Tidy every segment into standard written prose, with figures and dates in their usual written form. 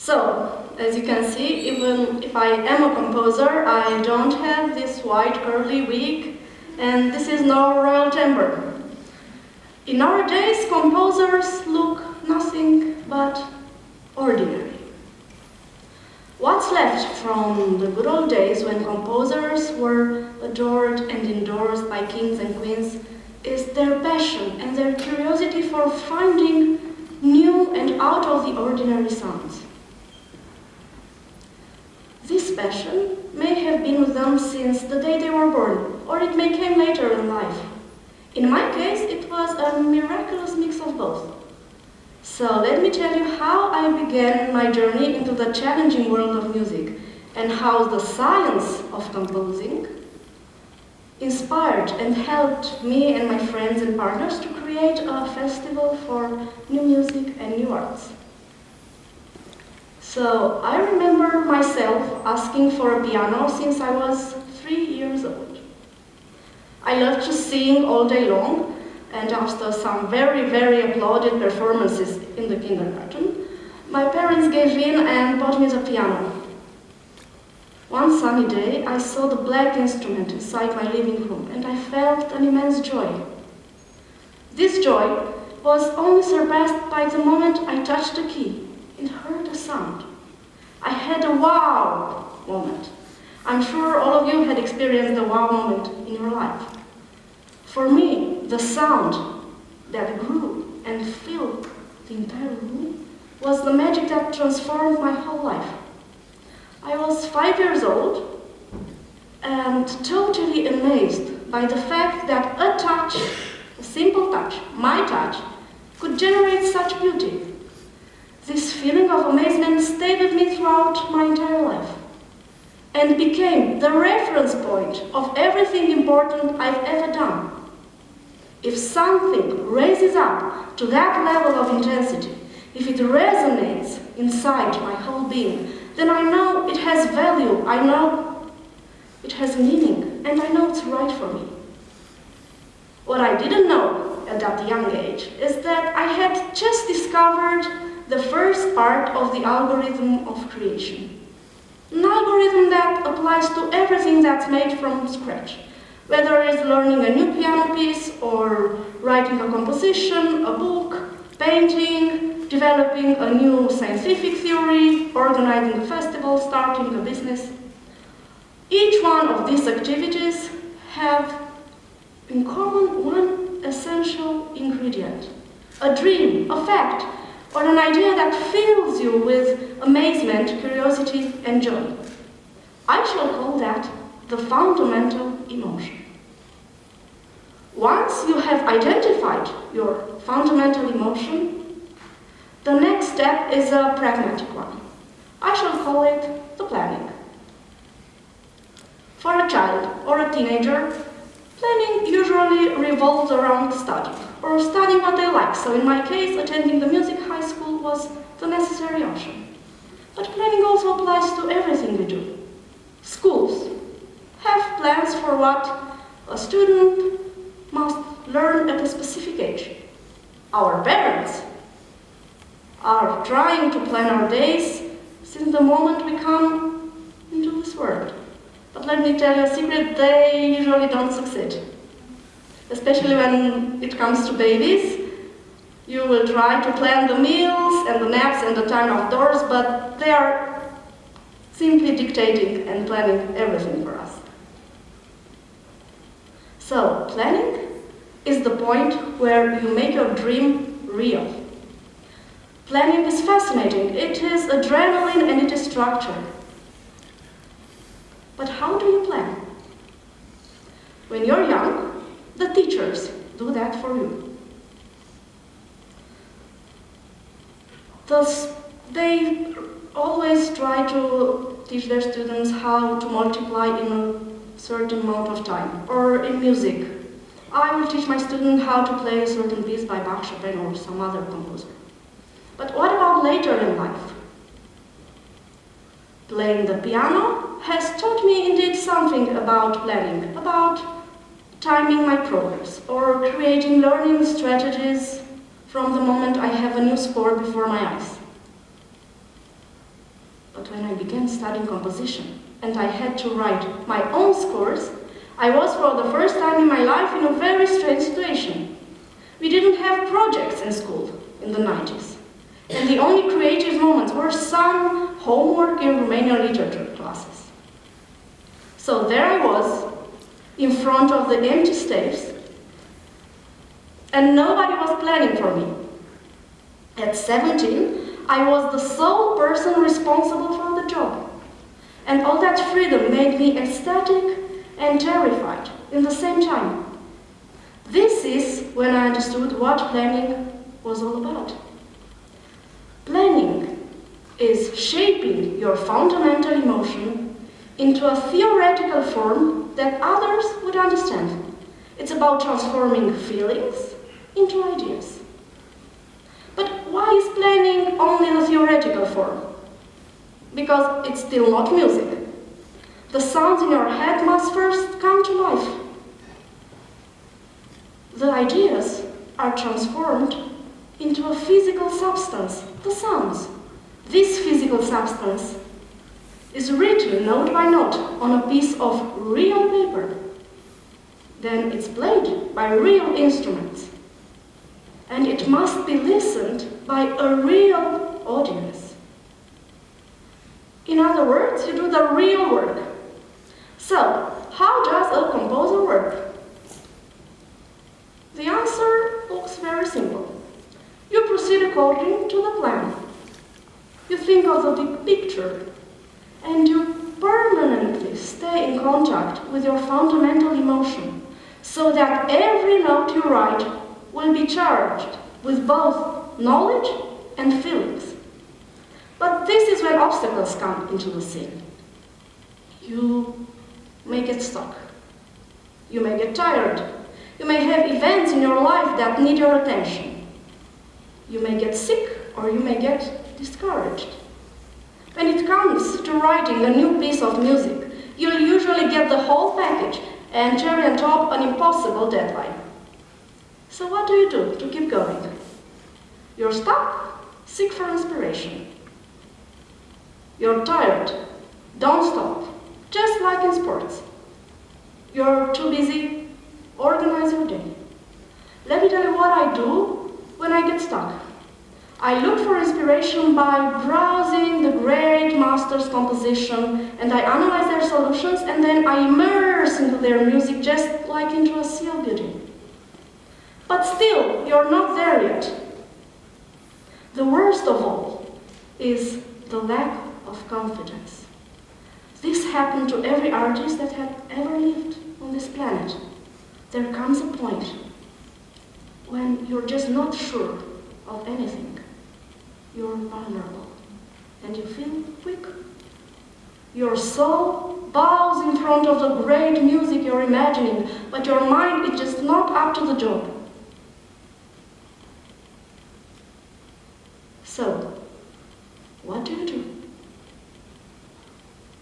So, as you can see, even if I am a composer, I don't have this white curly wig, and this is no royal timbre. In our days, composers look nothing but ordinary. What's left from the good old days when composers were adored and endorsed by kings and queens is their passion and their curiosity for finding new and out of the ordinary sounds. This passion may have been with them since the day they were born, or it may come later in life. In my case, it was a miraculous mix of both. So let me tell you how I began my journey into the challenging world of music and how the science of composing inspired and helped me and my friends and partners to create a festival for new music and new arts. So I remember myself asking for a piano since I was 3 years old. I loved to sing all day long, and after some very applauded performances in the kindergarten, my parents gave in and bought me the piano. One sunny day, I saw the black instrument inside my living room, and I felt an immense joy. This joy was only surpassed by the moment I touched the key and heard a sound. I had a wow moment. I'm sure all of you had experienced a wow moment in your life. For me, the sound that grew and filled the entire room was the magic that transformed my whole life. I was 5 years old and totally amazed by the fact that a touch, a simple touch, my touch, could generate such beauty. This feeling of amazement stayed with me throughout my entire life and became the reference point of everything important I've ever done. If something raises up to that level of intensity, if it resonates inside my whole being, then I know it has value, I know it has meaning, and I know it's right for me. What I didn't know at that young age is that I had just discovered the first part of the algorithm of creation. An algorithm that applies to everything that's made from scratch, whether it's learning a new piano piece or writing a composition, a book, painting, developing a new scientific theory, organizing a festival, starting a business. Each one of these activities have in common one essential ingredient, a dream, a fact, or an idea that fills you with amazement, curiosity, and joy. I shall call that the fundamental emotion. Once you have identified your fundamental emotion, the next step is a pragmatic one. I shall call it the planning. For a child or a teenager, planning usually revolves around studying, or studying what they like. So in my case, attending the music high school was the necessary option. But planning also applies to everything we do. Schools have plans for what a student must learn at a specific age. Our parents are trying to plan our days since the moment we come into this world. But let me tell you a secret, they usually don't succeed. Especially when it comes to babies. You will try to plan the meals and the naps and the time outdoors, but they are simply dictating and planning everything for us. So, planning is the point where you make your dream real. Planning is fascinating. It is adrenaline and it is structure. But how do you plan? When you're young, the teachers do that for you. Thus, they always try to teach their students how to multiply in a certain amount of time. Or in music, I will teach my student how to play a certain piece by Bach, Chopin, or some other composer. But what about later in life? Playing the piano has taught me indeed something about planning, about timing my progress, or creating learning strategies from the moment I have a new score before my eyes. But when I began studying composition and I had to write my own scores, I was for the first time in my life in a very strange situation. We didn't have projects in school in the 90s. And the only creative moments were some homework in Romanian literature classes. So there I was, in front of the empty stage, and nobody was planning for me. At 17, I was the sole person responsible for the job. And all that freedom made me ecstatic and terrified in the same time. This is when I understood what planning was all about. Planning is shaping your fundamental emotion into a theoretical form that others would understand. It's about transforming feelings into ideas. But why is planning only the theoretical form? Because it's still not music. The sounds in your head must first come to life. The ideas are transformed into a physical substance, the sounds. This physical substance is written note by note on a piece of real paper. Then it's played by real instruments. And it must be listened by a real audience. In other words, you do the real work. So, how does a composer work? The answer looks very simple. You proceed according to the plan. You think of the big picture, and you permanently stay in contact with your fundamental emotion, so that every note you write will be charged with both knowledge and feelings. But this is when obstacles come into the scene. You may get stuck. You may get tired. You may have events in your life that need your attention. You may get sick, or you may get discouraged. When it comes to writing a new piece of music, you'll usually get the whole package and cherry on top an impossible deadline. So what do you do to keep going? You're stuck? Seek for inspiration. You're tired? Don't stop. Just like in sports. You're too busy? Organize your day. Let me tell you what I do when I get stuck. I look for inspiration by browsing the great masters' composition, and I analyze their solutions, and then I immerse into their music just like into a sea of beauty. But still, you're not there yet. The worst of all is the lack of confidence. This happened to every artist that had ever lived on this planet. There comes a point when you're just not sure of anything. You're vulnerable, and you feel weak. Your soul bows in front of the great music you're imagining, but your mind is just not up to the job. So, what do you do?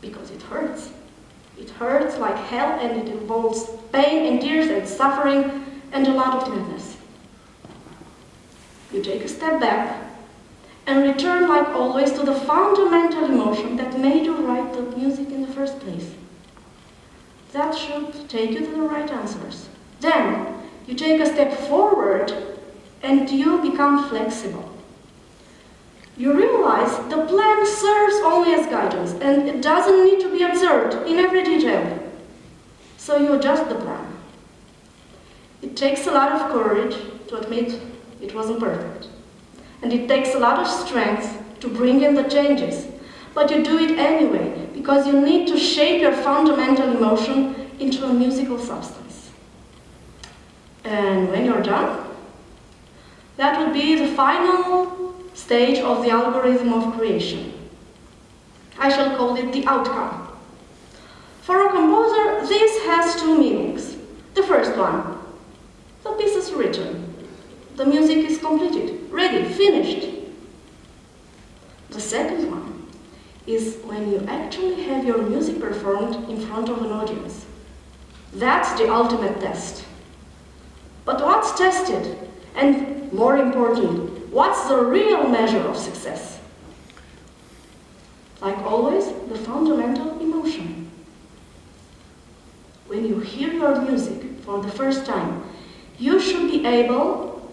Because it hurts. It hurts like hell, and it involves pain and tears and suffering and a lot of madness. You take a step back and return, like always, to the fundamental emotion that made you write the music in the first place. That should take you to the right answers. Then, you take a step forward and you become flexible. You realize the plan serves only as guidance, and it doesn't need to be observed in every detail. So you adjust the plan. It takes a lot of courage to admit it wasn't perfect. And it takes a lot of strength to bring in the changes. But you do it anyway, because you need to shape your fundamental emotion into a musical substance. And when you're done, that will be the final stage of the algorithm of creation. I shall call it the outcome. For a composer, this has two meanings. The first one, the piece is written. The music is completed, ready, finished. The second one is when you actually have your music performed in front of an audience. That's the ultimate test. But what's tested? And more important, what's the real measure of success? Like always, the fundamental emotion. When you hear your music for the first time, you should be able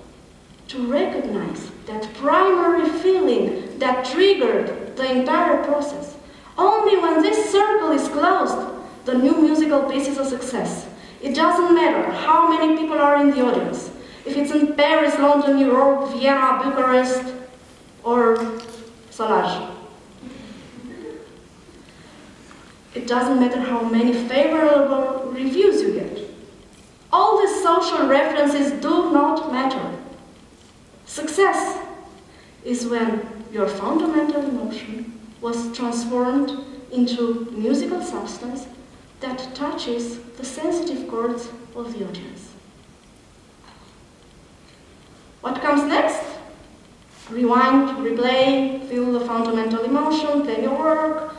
to recognize that primary feeling that triggered the entire process. Only when this circle is closed, the new musical piece is a success. It doesn't matter how many people are in the audience. If it's in Paris, London, New York, Vienna, Bucharest, or Salaj. It doesn't matter how many favorable reviews you get. All these social references do not matter. Success is when your fundamental emotion was transformed into musical substance that touches the sensitive chords of the audience. What comes next? Rewind, replay, feel the fundamental emotion, plan your work,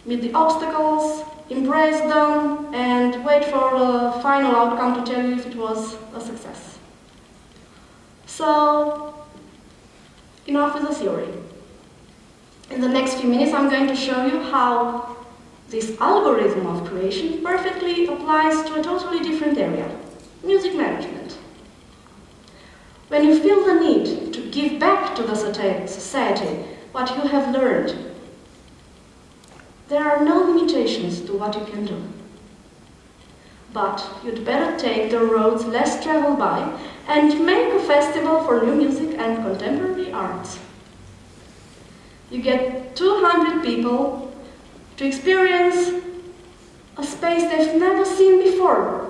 meet the obstacles, embrace them, and wait for the final outcome to tell you if it was a success. So, enough with the theory. In the next few minutes, I'm going to show you how this algorithm of creation perfectly applies to a totally different area, music management. When you feel the need to give back to the society what you have learned, there are no limitations to what you can do. But you'd better take the roads less traveled by and make a festival for new music and contemporary arts. You get 200 people to experience a space they've never seen before.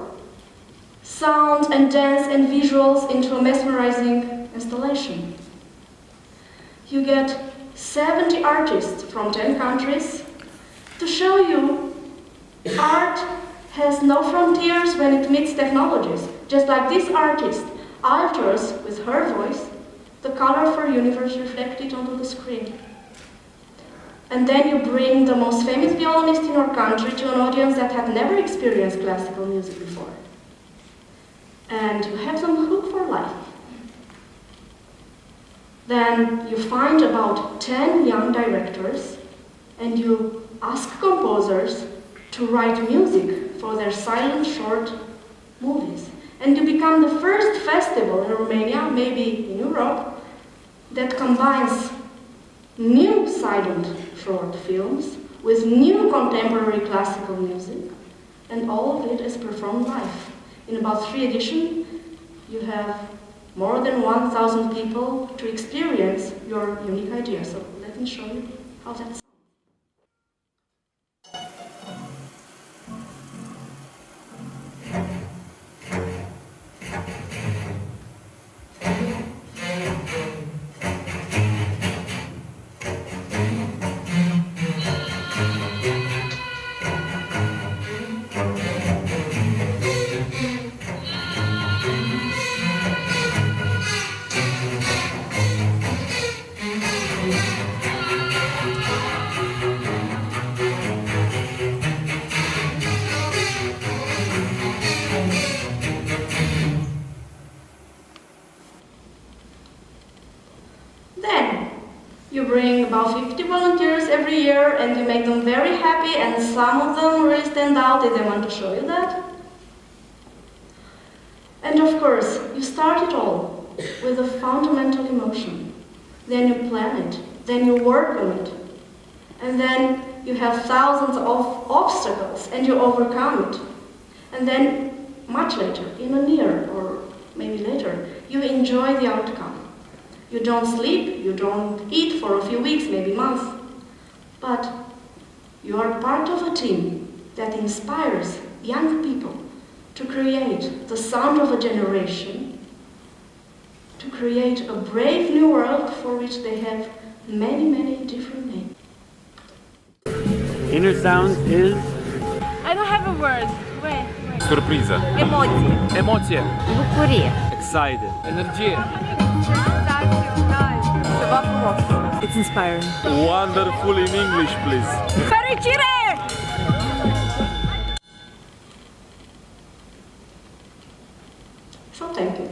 Sound and dance and visuals into a mesmerizing installation. You get 70 artists from 10 countries to show you art has no frontiers when it meets technologies. Just like this artist alters with her voice the colorful universe reflected onto the screen. And then you bring the most famous violinist in our country to an audience that had never experienced classical music before. And you have them hooked for life. Then you find about 10 young directors and you ask composers to write music for their silent short movies. And you become the first festival in Romania, maybe in Europe, that combines new silent short films with new contemporary classical music, and all of it is performed live. In about 3 editions, you have more than 1,000 people to experience your unique idea. So let me show you how that sounds. You bring about 50 volunteers every year and you make them very happy, and some of them really stand out if they want to show you that. And of course, you start it all with a fundamental emotion. Then you plan it, then you work on it, and then you have thousands of obstacles and you overcome it. And then, much later, in a year or maybe later, you enjoy the outcome. You don't sleep, you don't eat for a few weeks, maybe months, but you are part of a team that inspires young people to create the sound of a generation, to create a brave new world for which they have many, many different names. InnerSound is... I don't have a word. Wait. Surpriză. Emoție. Emoție. Bucurie. excited. Energie. Ceva frumos. It's inspiring. Wonderful in English, please. Fericire! So thank you.